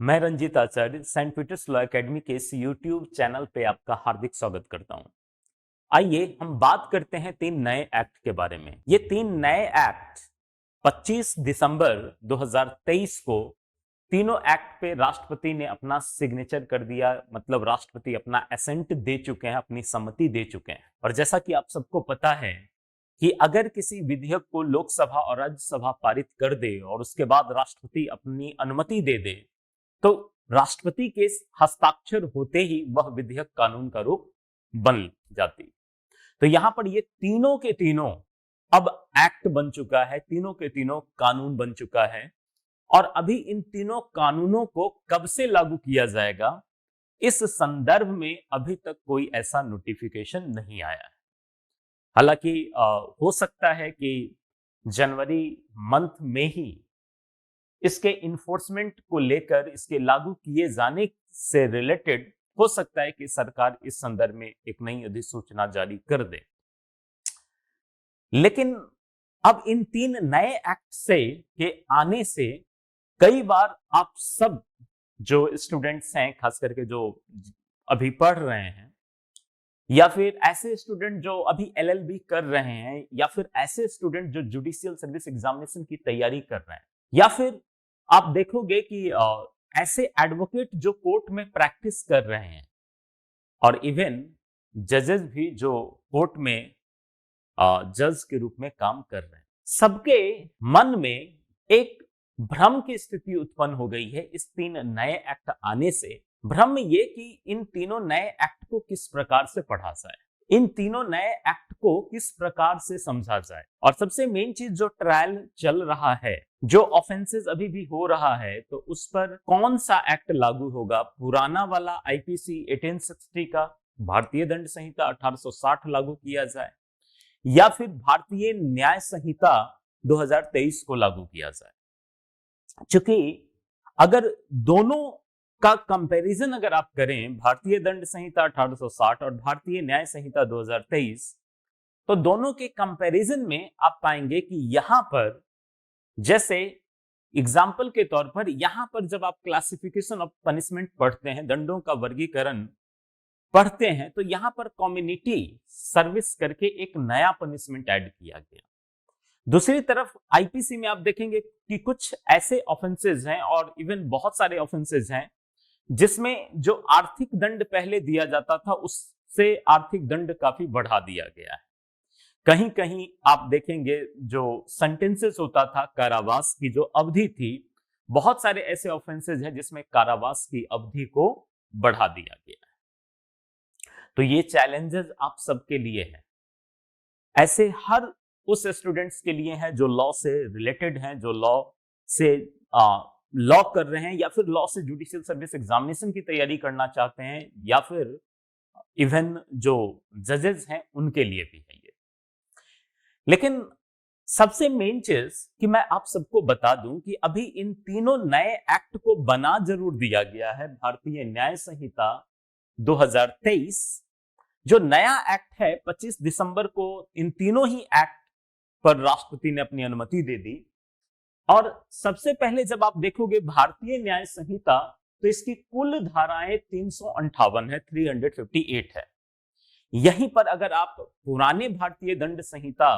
मैं रंजीत आचार्य Saint Peters law academy के इस यूट्यूब चैनल पे आपका हार्दिक स्वागत करता हूं। आइए हम बात करते हैं तीन नए एक्ट के बारे में। ये तीन नए एक्ट 25 दिसंबर 2023 को तीनों एक्ट पे राष्ट्रपति ने अपना सिग्नेचर कर दिया, मतलब राष्ट्रपति अपना एसेंट दे चुके हैं, अपनी सम्मति दे चुके हैं। और जैसा कि आप सबको पता है कि अगर किसी विधेयक को लोकसभा और राज्यसभा पारित कर दे और उसके बाद राष्ट्रपति अपनी अनुमति दे दे, तो राष्ट्रपति के हस्ताक्षर होते ही वह विधेयक कानून का रूप बन जाती। तो यहां पर ये तीनों के तीनों अब एक्ट बन चुका है, तीनों के तीनों कानून बन चुका है। और अभी इन तीनों कानूनों को कब से लागू किया जाएगा, इस संदर्भ में अभी तक कोई ऐसा नोटिफिकेशन नहीं आया है। हालांकि हो सकता है कि जनवरी मंथ में ही इसके इन्फोर्समेंट को लेकर, इसके लागू किए जाने से रिलेटेड हो सकता है कि सरकार इस संदर्भ में एक नई अधिसूचना जारी कर दे। लेकिन अब इन तीन नए एक्ट से के आने से कई बार आप सब जो स्टूडेंट्स हैं, खास करके जो अभी पढ़ रहे हैं, या फिर ऐसे स्टूडेंट जो अभी एलएलबी कर रहे हैं, या फिर ऐसे स्टूडेंट जो जुडिशियल सर्विस एग्जामिनेशन की तैयारी कर रहे हैं, या फिर आप देखोगे कि ऐसे एडवोकेट जो कोर्ट में प्रैक्टिस कर रहे हैं, और इवन जजेस भी जो कोर्ट में जज के रूप में काम कर रहे हैं, सबके मन में एक भ्रम की स्थिति उत्पन्न हो गई है इस तीन नए एक्ट आने से। भ्रम ये कि इन तीनों नए एक्ट को किस प्रकार से पढ़ा जाए, इन तीनों नए एक्ट को किस प्रकार से समझा जाए, और सबसे मेन चीज जो ट्रायल चल रहा है, जो ऑफेंसेस अभी भी हो रहा है, तो उस पर कौन सा एक्ट लागू होगा। पुराना वाला आईपीसी 1860 का, भारतीय दंड संहिता 1860 लागू किया जाए, या फिर भारतीय न्याय संहिता 2023 को लागू किया जाए। चूंकि अगर दोनों का कंपैरिजन अगर आप करें, भारतीय दंड संहिता 1860 और भारतीय न्याय संहिता 2023, तो दोनों के कंपैरिजन में आप पाएंगे कि यहां पर, जैसे एग्जाम्पल के तौर पर, यहां पर जब आप क्लासिफिकेशन ऑफ पनिशमेंट पढ़ते हैं, दंडों का वर्गीकरण पढ़ते हैं, तो यहां पर कम्युनिटी सर्विस करके एक नया पनिशमेंट ऐड किया गया। दूसरी तरफ आईपीसी में आप देखेंगे कि कुछ ऐसे ऑफेंसेस हैं, और इवन बहुत सारे ऑफेंसेस हैं, जिसमें जो आर्थिक दंड पहले दिया जाता था उससे आर्थिक दंड काफी बढ़ा दिया गया है। कहीं कहीं आप देखेंगे जो सेंटेंसेस होता था, कारावास की जो अवधि थी, बहुत सारे ऐसे ऑफेंसेस हैं जिसमें कारावास की अवधि को बढ़ा दिया गया है। तो ये चैलेंजेस आप सबके लिए हैं, ऐसे हर उस स्टूडेंट्स के लिए हैं जो लॉ से रिलेटेड हैं, जो लॉ से लॉ कर रहे हैं, या फिर लॉ से जुडिशियल सर्विस एग्जामिनेशन की तैयारी करना चाहते हैं, या फिर इवन जो जजेस हैं उनके लिए भी है ये। लेकिन सबसे मेन चीज कि मैं आप सबको बता दूं कि अभी इन तीनों नए एक्ट को बना जरूर दिया गया है। भारतीय न्याय संहिता 2023 जो नया एक्ट है, 25 दिसंबर को इन तीनों ही एक्ट पर राष्ट्रपति ने अपनी अनुमति दे दी। और सबसे पहले जब आप देखोगे भारतीय न्याय संहिता, तो इसकी कुल धाराएं 358 है, 358 है। यहीं पर अगर आप पुराने भारतीय दंड संहिता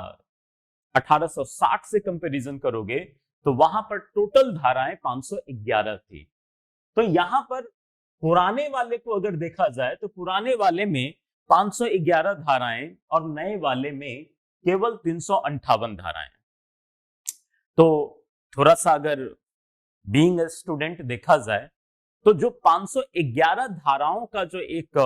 1860 से कंपैरिजन करोगे, तो वहां पर टोटल धाराएं 511 थी। तो यहां पर पुराने वाले को अगर देखा जाए, तो पुराने वाले में 511 धाराएं और नए वाले में केवल 358 धाराएं। तो थोड़ा सा अगर बीइंग अ स्टूडेंट देखा जाए, तो जो 511 धाराओं का जो एक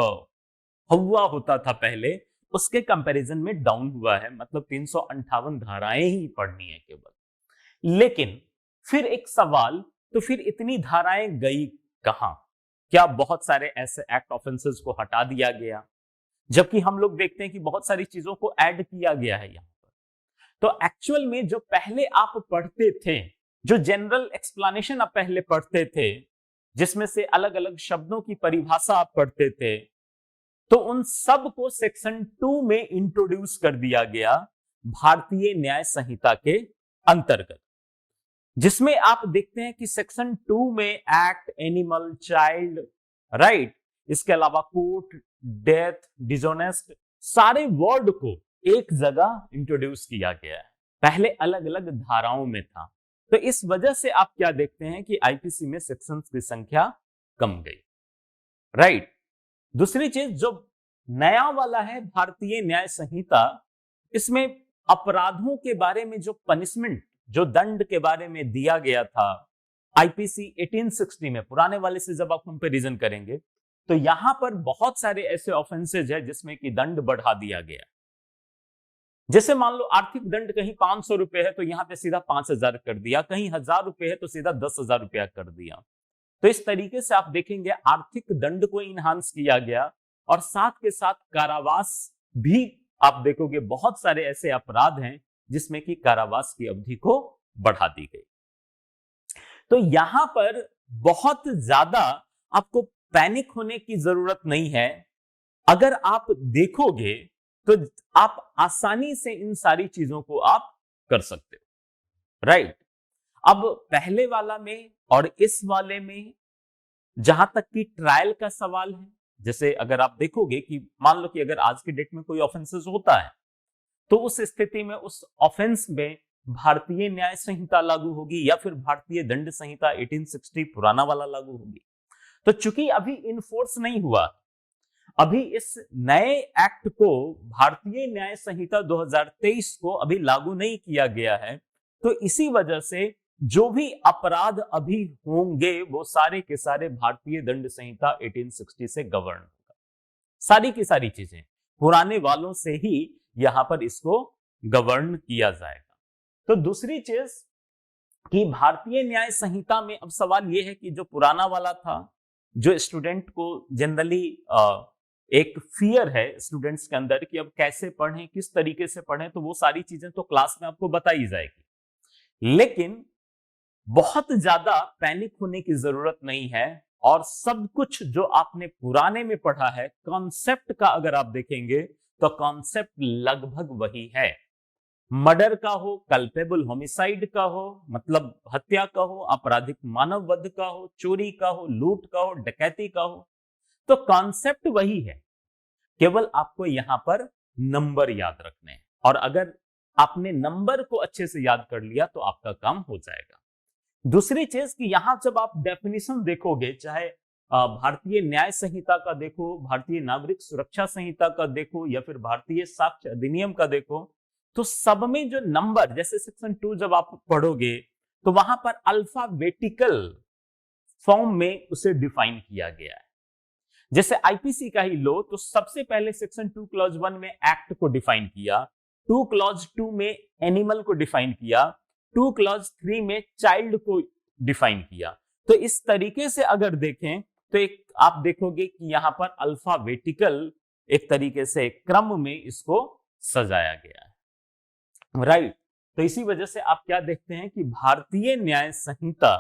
हवा होता था पहले, उसके कंपैरिजन में डाउन हुआ है, मतलब 358 धाराएं ही पढ़नी है केवल। लेकिन फिर एक सवाल, तो फिर इतनी धाराएं गई कहां? क्या बहुत सारे ऐसे एक्ट ऑफेंसेस को हटा दिया गया, जबकि हम लोग देखते हैं कि बहुत सारी चीजों को ऐड किया गया है यहां पर। तो एक्चुअल में जो पहले आप पढ़ते थे, जो जनरल एक्सप्लेनेशन आप पहले पढ़ते थे, जिसमें से अलग अलग शब्दों की परिभाषा आप पढ़ते थे, तो उन सब को सेक्शन 2 में इंट्रोड्यूस कर दिया गया भारतीय न्याय संहिता के अंतर्गत। जिसमें आप देखते हैं कि सेक्शन 2 में एक्ट, एनिमल, चाइल्ड, राइट, इसके अलावा कोर्ट, डेथ, डिसऑनेस्ट, सारे वर्ड को एक जगह इंट्रोड्यूस किया गया है। पहले अलग अलग धाराओं में था, तो इस वजह से आप क्या देखते हैं कि आईपीसी में सेक्शंस की संख्या कम गई, राइट। दूसरी चीज जो नया वाला है भारतीय न्याय संहिता, इसमें अपराधों के बारे में जो पनिशमेंट, जो दंड के बारे में दिया गया था आईपीसी 1860 में, पुराने वाले से जब आप कंपैरिजन करेंगे तो यहां पर बहुत सारे ऐसे ऑफेंसेज है जिसमें कि दंड बढ़ा दिया गया। जैसे मान लो आर्थिक दंड कहीं 500 रुपए है तो यहां पे सीधा 5000 कर दिया, कहीं 1000 रुपए है तो सीधा 10,000 रुपया कर दिया। तो इस तरीके से आप देखेंगे आर्थिक दंड को इनहांस किया गया और साथ के साथ कारावास भी, आप देखोगे बहुत सारे ऐसे अपराध हैं जिसमें कि कारावास की अवधि को बढ़ा दी गई। तो यहां पर बहुत ज्यादा आपको पैनिक होने की जरूरत नहीं है। अगर आप देखोगे तो आप आसानी से इन सारी चीजों को आप कर सकते हो, राइट। अब पहले वाला में और इस वाले में जहां तक कि ट्रायल का सवाल है, जैसे अगर आप देखोगे कि मान लो कि अगर आज के डेट में कोई ऑफेंसेस होता है तो उस स्थिति में उस ऑफेंस में भारतीय न्याय संहिता लागू होगी या फिर भारतीय दंड संहिता 1860 पुराना वाला लागू होगी। तो चूंकि अभी इनफोर्स नहीं हुआ, अभी इस नए एक्ट को, भारतीय न्याय संहिता 2023 को अभी लागू नहीं किया गया है, तो इसी वजह से जो भी अपराध अभी होंगे वो सारे के सारे भारतीय दंड संहिता 1860 से गवर्न होगा। सारी की सारी चीजें पुराने वालों से ही यहां पर इसको गवर्न किया जाएगा। तो दूसरी चीज कि भारतीय न्याय संहिता में अब सवाल यह है कि जो पुराना वाला था, जो स्टूडेंट को जनरली एक फियर है स्टूडेंट्स के अंदर कि अब कैसे पढ़ें, किस तरीके से पढ़ें, तो वो सारी चीजें तो क्लास में आपको बताई जाएगी, लेकिन बहुत ज्यादा पैनिक होने की जरूरत नहीं है। और सब कुछ जो आपने पुराने में पढ़ा है, कॉन्सेप्ट का अगर आप देखेंगे तो कॉन्सेप्ट लगभग वही है। मर्डर का हो, कल्पेबल होमिसाइड का हो, मतलब हत्या का हो, आपराधिक मानव वध का हो, चोरी का हो, लूट का हो, डकैती का हो, तो कॉन्सेप्ट वही है। केवल आपको यहां पर नंबर याद रखने हैं, और अगर आपने नंबर को अच्छे से याद कर लिया तो आपका काम हो जाएगा। दूसरी चीज कि यहां जब आप डेफिनेशन देखोगे, चाहे भारतीय न्याय संहिता का देखो, भारतीय नागरिक सुरक्षा संहिता का देखो, या फिर भारतीय साक्ष्य अधिनियम का देखो, तो सब में जो नंबर, जैसे सेक्शन 2 जब आप पढ़ोगे तो वहां पर अल्फाबेटिकल फॉर्म में उसे डिफाइन किया गया है। जैसे आईपीसी का ही लो तो सबसे पहले सेक्शन 2 क्लॉज 1 में एक्ट को डिफाइन किया, 2 क्लॉज 2 में एनिमल को डिफाइन किया, 2 क्लॉज 3 में चाइल्ड को डिफाइन किया। तो इस तरीके से अगर देखें तो एक आप देखोगे कि यहां पर अल्फाबेटिकल एक तरीके से क्रम में इसको सजाया गया है, राइट। तो इसी वजह से आप क्या देखते हैं कि भारतीय न्याय संहिता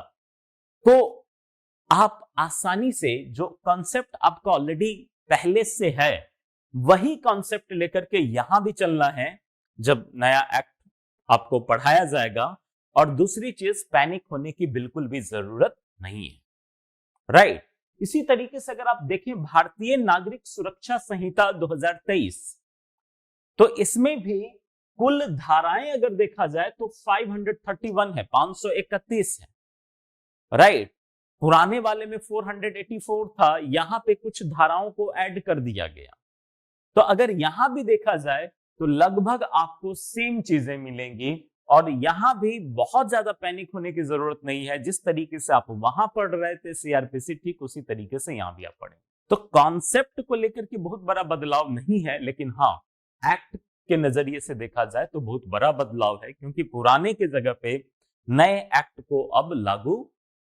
को आप आसानी से, जो कॉन्सेप्ट आपका ऑलरेडी पहले से है वही कॉन्सेप्ट लेकर के यहां भी चलना है जब नया एक्ट आपको पढ़ाया जाएगा। और दूसरी चीज, पैनिक होने की बिल्कुल भी जरूरत नहीं है, राइट। इसी तरीके से अगर आप देखें भारतीय नागरिक सुरक्षा संहिता 2023, तो इसमें भी कुल धाराएं अगर देखा जाए तो 531 है, 531 है, राइट। पुराने वाले में 484 था, यहां पे कुछ धाराओं को ऐड कर दिया गया। तो अगर यहां भी देखा जाए तो लगभग आपको सेम चीजें मिलेंगी, और यहां भी बहुत ज्यादा पैनिक होने की जरूरत नहीं है। जिस तरीके से आप वहां पढ़ रहे थे सीआरपीसी, ठीक उसी तरीके से यहां भी आप पढ़ें। तो कॉन्सेप्ट को लेकर के बहुत बड़ा बदलाव नहीं है, लेकिन हाँ, एक्ट के नजरिए से देखा जाए तो बहुत बड़ा बदलाव है, क्योंकि पुराने के जगह पे नए एक्ट को अब लागू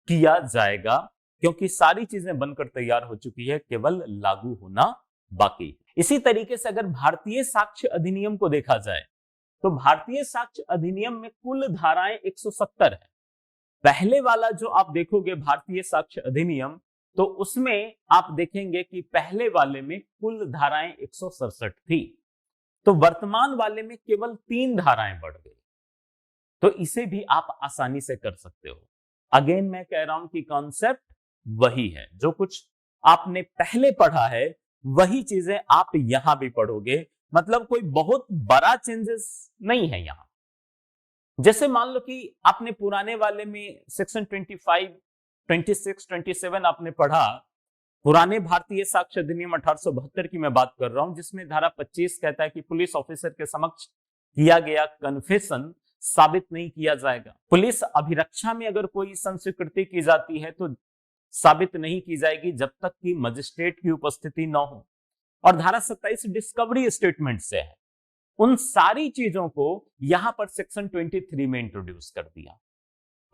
किया जाएगा, क्योंकि सारी चीजें बनकर तैयार हो चुकी है, केवल लागू होना बाकी। इसी तरीके से अगर भारतीय साक्ष्य अधिनियम को देखा जाए तो भारतीय साक्ष्य अधिनियम में कुल धाराएं 170 है। पहले वाला जो आप देखोगे भारतीय साक्ष्य अधिनियम, तो उसमें आप देखेंगे कि पहले वाले में कुल धाराएं 167 थी, तो वर्तमान वाले में केवल 3 धाराएं बढ़ गई। तो इसे भी आप आसानी से कर सकते हो। अगेन मैं कह रहा हूं कि कॉन्सेप्ट वही है, जो कुछ आपने पहले पढ़ा है वही चीजें आप यहां भी पढ़ोगे, मतलब कोई बहुत बड़ा चेंजेस नहीं है यहां। जैसे मान लो कि आपने पुराने वाले में सेक्शन 25, 26, 27 आपने पढ़ा, पुराने भारतीय साक्ष्य अधिनियम 1872 की मैं बात कर रहा हूं, जिसमें धारा 25 कहता है कि पुलिस ऑफिसर के समक्ष किया गया कन्फेशन साबित नहीं किया जाएगा। पुलिस अभिरक्षा में अगर कोई संस्वीकृति की जाती है तो साबित नहीं की जाएगी जब तक कि मजिस्ट्रेट की उपस्थिति न हो। और धारा 27 डिस्कवरी स्टेटमेंट से है। उन सारी चीजों को यहां पर सेक्शन 23 में इंट्रोड्यूस कर दिया।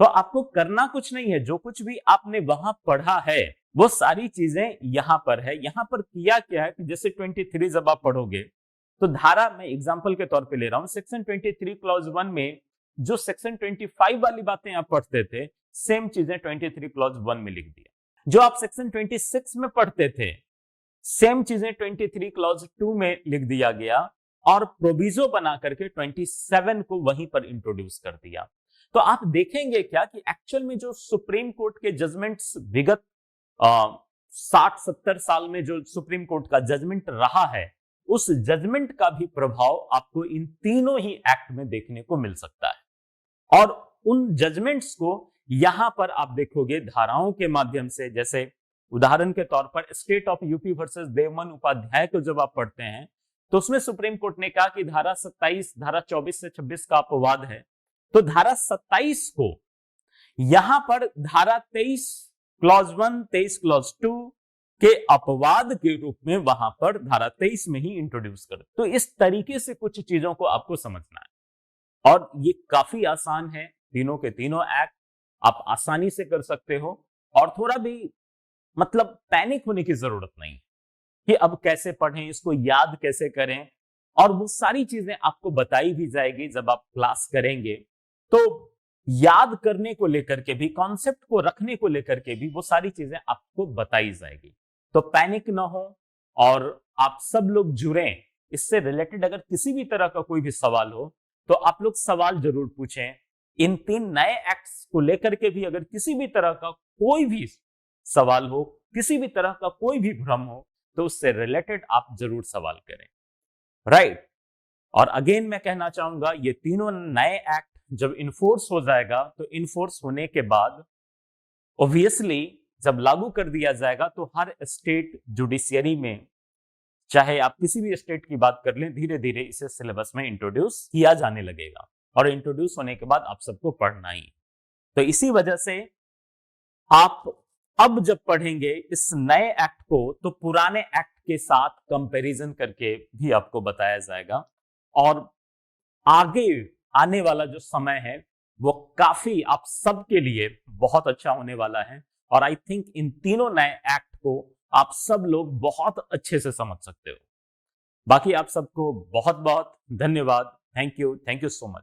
तो आपको करना कुछ नहीं है, जो कुछ भी आपने वहां पढ़ा है वो सारी चीजें यहां पर है। यहां पर किया क्या है कि जैसे 23 जब आप पढ़ोगे तो धारा, मैं एग्जांपल के तौर पे ले रहा हूं, सेक्शन 23 क्लॉज 1 में जो सेक्शन 25 वाली बातें आप पढ़ते थे, सेम चीजें 23 क्लॉज 1 में लिख दिया। जो आप सेक्शन 26 में पढ़ते थे, सेम चीजें 23 क्लॉज 2 में लिख दिया गया और प्रोविजो बना करके 27 को वहीं पर इंट्रोड्यूस कर दिया। तो आप देखेंगे क्या कि एक्चुअल में जो सुप्रीम कोर्ट के जजमेंट्स विगत 60-70 साल में जो सुप्रीम कोर्ट का जजमेंट रहा है, उस जजमेंट का भी प्रभाव आपको इन तीनों ही एक्ट में देखने को मिल सकता है। और उन जजमेंट्स को यहां पर आप देखोगे धाराओं के माध्यम से। जैसे उदाहरण के तौर पर state of UP versus Devman Upadhyay को जब आप पढ़ते हैं तो उसमें सुप्रीम कोर्ट ने कहा कि धारा 27, धारा 24 से 26 का अपवाद है। तो धारा 27 को यहां पर धारा 23 क्लॉज 1, 23 क्लॉज 2 के अपवाद के रूप में वहां पर धारा 23 में ही इंट्रोड्यूस कर। तो इस तरीके से कुछ चीजों को आपको समझना है और ये काफी आसान है। तीनों के तीनों एक्ट आप आसानी से कर सकते हो और थोड़ा भी मतलब पैनिक होने की जरूरत नहीं कि अब कैसे पढ़ें, इसको याद कैसे करें, और वो सारी चीजें आपको बताई भी जाएगी जब आप क्लास करेंगे। तो याद करने को लेकर के भी, कॉन्सेप्ट को रखने को लेकर के भी वो सारी चीजें आपको बताई जाएगी। तो पैनिक ना हो और आप सब लोग जुड़ें। इससे रिलेटेड अगर किसी भी तरह का कोई भी सवाल हो तो आप लोग सवाल जरूर पूछें। इन 3 नए एक्ट्स को लेकर के भी अगर किसी भी तरह का कोई भी सवाल हो, किसी भी तरह का कोई भी भ्रम हो, तो उससे रिलेटेड आप जरूर सवाल करें, राइट। और अगेन मैं कहना चाहूंगा, ये तीनों नए एक्ट जब इन्फोर्स हो जाएगा तो इन्फोर्स होने के बाद ऑब्वियसली जब लागू कर दिया जाएगा तो हर स्टेट जुडिशियरी में, चाहे आप किसी भी स्टेट की बात कर लें, धीरे धीरे इसे सिलेबस में इंट्रोड्यूस किया जाने लगेगा और इंट्रोड्यूस होने के बाद आप सबको पढ़ना ही। तो इसी वजह से आप अब जब पढ़ेंगे इस नए एक्ट को तो पुराने एक्ट के साथ कंपैरिजन करके भी आपको बताया जाएगा और आगे आने वाला जो समय है वो काफी आप सबके लिए बहुत अच्छा होने वाला है। और आई थिंक इन तीनों नए एक्ट को आप सब लोग बहुत अच्छे से समझ सकते हो। बाकी आप सबको बहुत बहुत धन्यवाद। Thank you so much.